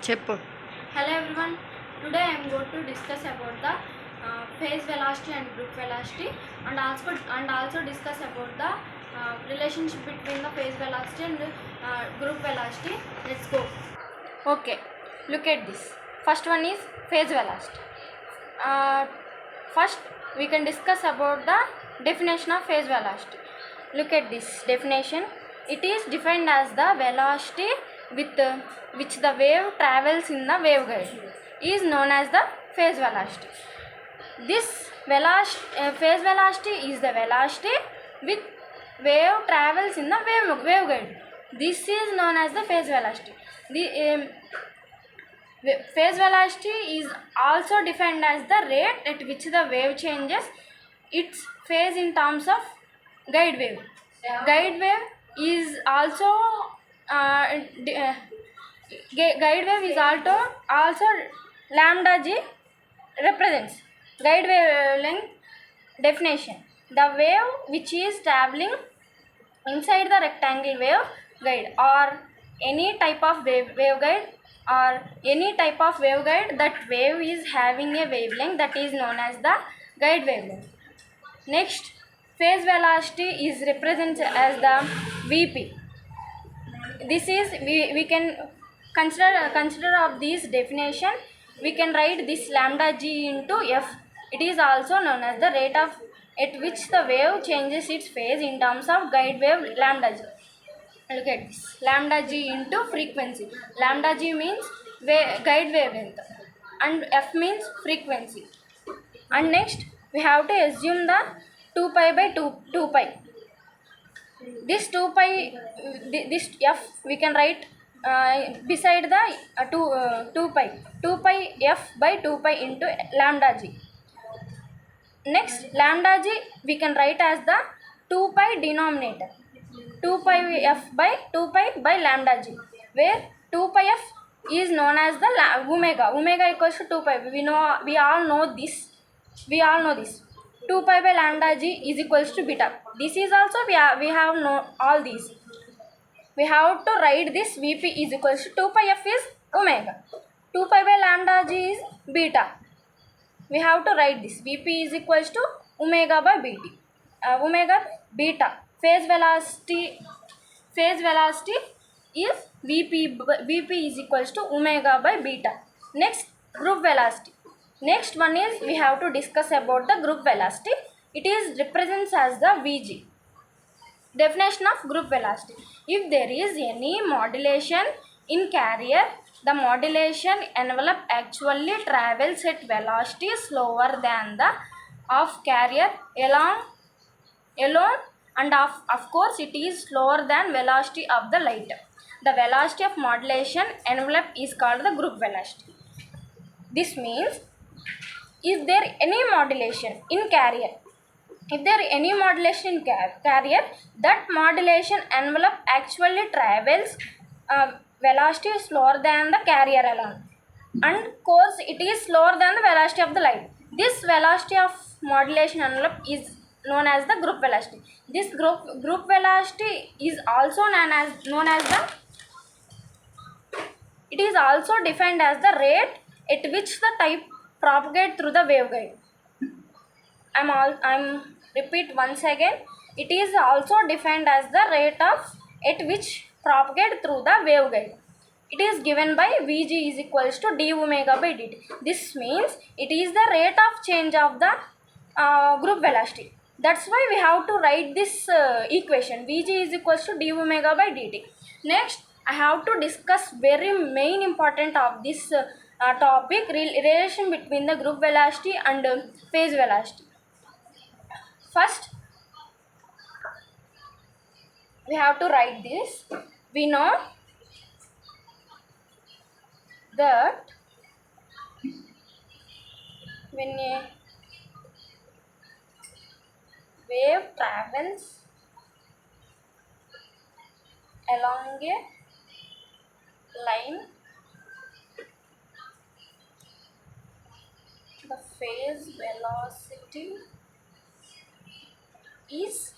చెప్పు. Hello everyone. Today I am going to discuss about the phase velocity and group velocity, and also discuss about the relationship between the phase velocity and group velocity. Let's go. Okay, look at this. First one is phase velocity. First we can discuss about the definition of phase velocity. Look at this definition. It is defined as the velocity with which the wave travels in the waveguide is known as the phase velocity. This phase velocity is the velocity with wave travels in the waveguide. This is known as the phase velocity. The phase velocity is also defined as the rate at which the wave changes its phase in terms of guide wave. Guide wave is also guide wave is also lambda g represents guide wavelength definition. The wave which is traveling inside the rectangle wave guide or any type of waveguide or any type of waveguide, that wave is having a wavelength that is known as the guide wavelength. Next, phase velocity is represented as the Vp. This is we can consider of this definition. We can write this lambda g into f. It is also known as the rate of at which the wave changes its phase in terms of guide wave lambda g. Look at this, lambda g into frequency. Lambda g means guide wavelength and f means frequency. And next we have to assume the 2 pi by 2 pi. This 2 pi, this f we can write beside the 2 pi. 2 pi f by 2 pi into lambda g. Next, lambda g we can write as the 2 pi denominator. 2 pi f by 2 pi by lambda g, where 2 pi f is known as the omega. Omega equals to 2 pi. We all know this. 2 pi by lambda g is equals to beta. This is also we have know all these. We have to write this Vp is equals to 2 pi f is omega. 2 pi by lambda g is beta. We have to write this Vp is equals to omega by bt. Omega beta. Phase velocity is Vp is equals to omega by beta. Next, group velocity. Next one is we have to discuss about the group velocity. It is represents as the Vg. Definition of group velocity. If there is any modulation in carrier, the modulation envelope actually travels at velocity slower than the of carrier alone, and of course it is slower than velocity of the light. The velocity of modulation envelope is called the group velocity. This means is there any modulation in carrier? If there any modulation in carrier, that modulation envelope actually travels velocity slower than the carrier alone, and course it is slower than the velocity of the light. This velocity of modulation envelope is known as the group velocity. This group velocity is also known as the, it is also defined as the rate at which the type propagate through the waveguide. I'm repeat once again. It is also defined as the rate at which propagate through the waveguide. It is given by Vg is equals to d omega by dt. This means it is the rate of change of the group velocity. That's why we have to write this equation. Vg is equals to d omega by dt. Next, I have to discuss very main important of this topic, relation between the group velocity and phase velocity. First, we have to write this. We know that when a wave travels along a line, the phase velocity is,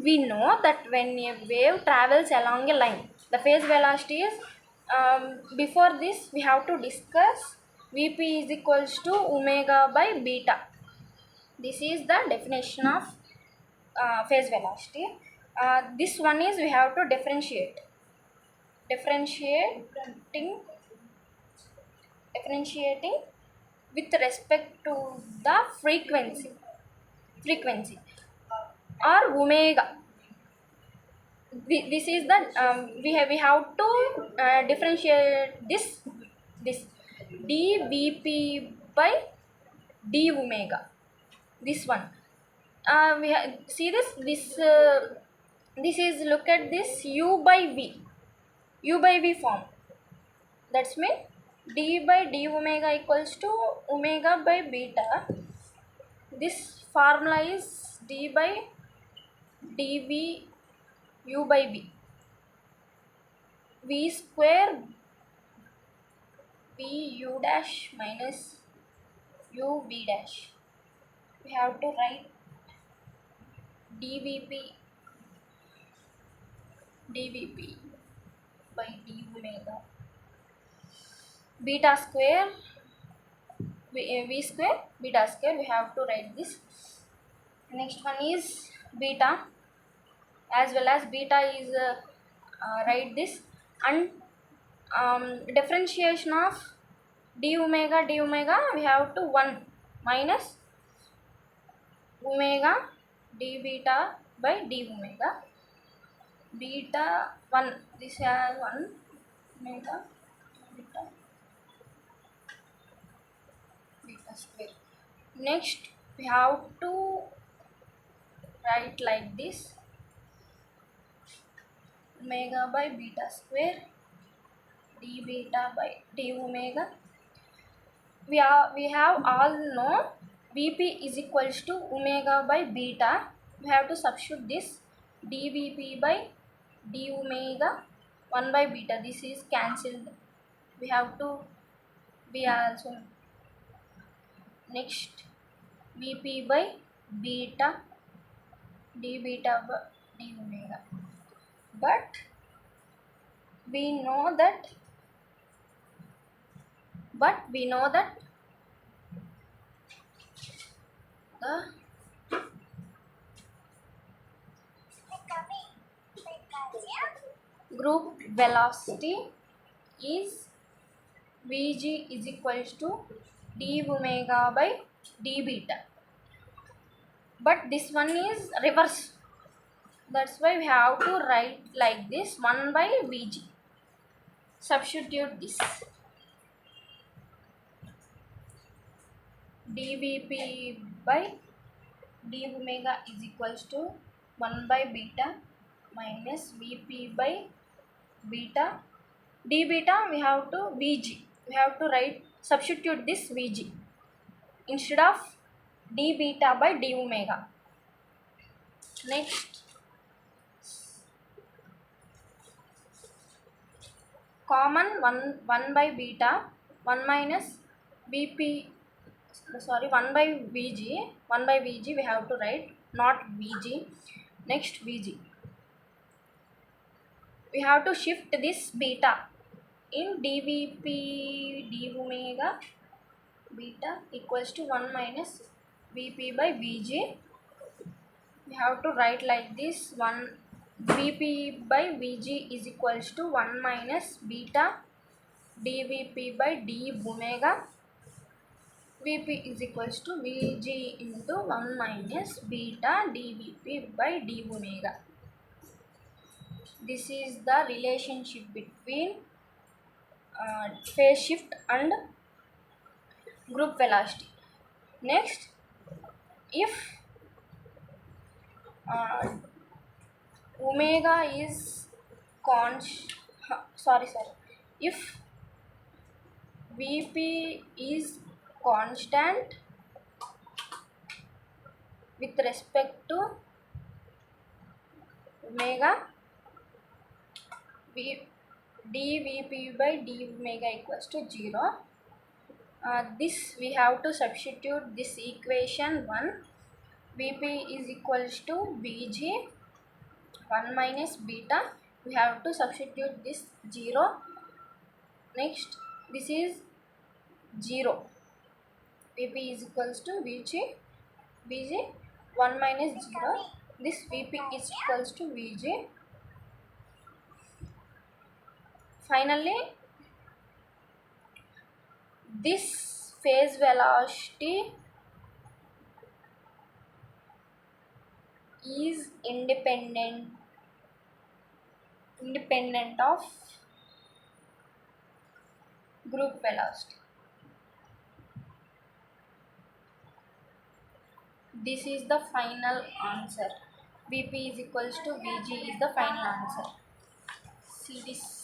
we know that when a wave travels along a line, the phase velocity is Before this we have to discuss Vp is equals to omega by beta. This is the definition of phase velocity. This one is we have to differentiating with respect to the frequency or omega. This is the we have to differentiate this dvp by d omega. This one see this is, look at this, u by v form. That's mean d by d omega equals to omega by beta. This formula is d by dv u by v, v square v u dash minus u v dash. We have to write dvp by d omega beta square v square beta square. We have to write this. Next one is beta, as well as beta is write this, and differentiation of d omega we have to 1 minus omega d beta by d omega beta 1. This has 1 omega beta square. Next we have to write like this, omega by beta square d beta by d omega. We have all know Vp is equals to omega by beta. We have to substitute this dVp by d omega 1 by beta. This is cancelled. We have to we also next Vp by beta d beta by d omega. But we know that the group velocity is Vg is equals to d omega by d beta, but this one is reverse. That's why we have to write like this, 1 by Vg. Substitute this dvp by d omega is equals to 1 by beta minus vp by beta d beta. We have to vg, we have to write, substitute this vg instead of d beta by d omega. Next, common 1 by beta 1 minus vp, sorry, 1 by vg we have to write, not vg. Next vg, we have to shift this beta in dvp d omega beta equals to 1 minus vp by vg. We have to write like this, 1 vp by vg is equals to 1 minus beta dvp by d omega. Vp is equals to vg into 1 minus beta dvp by d omega. This is the relationship between phase shift and group velocity. Next, if omega is if vp is constant with respect to omega, dvp by d omega equals to 0. This we have to substitute this equation 1. Vp is equals to vg 1 minus beta. We have to substitute this 0. Next, this is 0. Vp is equals to Vg 1 minus 0. This Vp is equals to Vg. Finally, this phase velocity is independent of group velocity. This is the final answer. Vp is equals to Vg is the final answer. See this.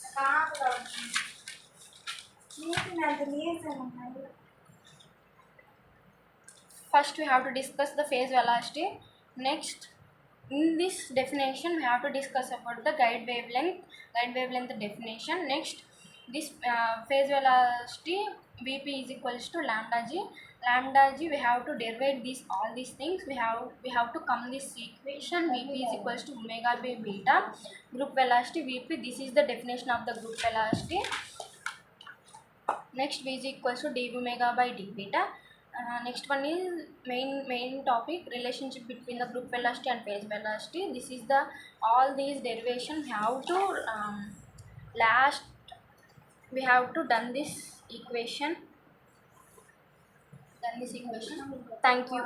First we have to discuss the phase velocity. Next, in this definition we have to discuss about the guide wavelength definition. Next, this phase velocity Vp is equals to lambda g. We have to derive all these things. We have to come this equation. Vp is equals to omega by beta. Group velocity Vp, this is the definition of the group velocity. Next, Vg equals to d omega by d beta. Next one is main topic, relationship between the group velocity and phase velocity. This is the all these derivation how to last we have to done this equation. Thank you.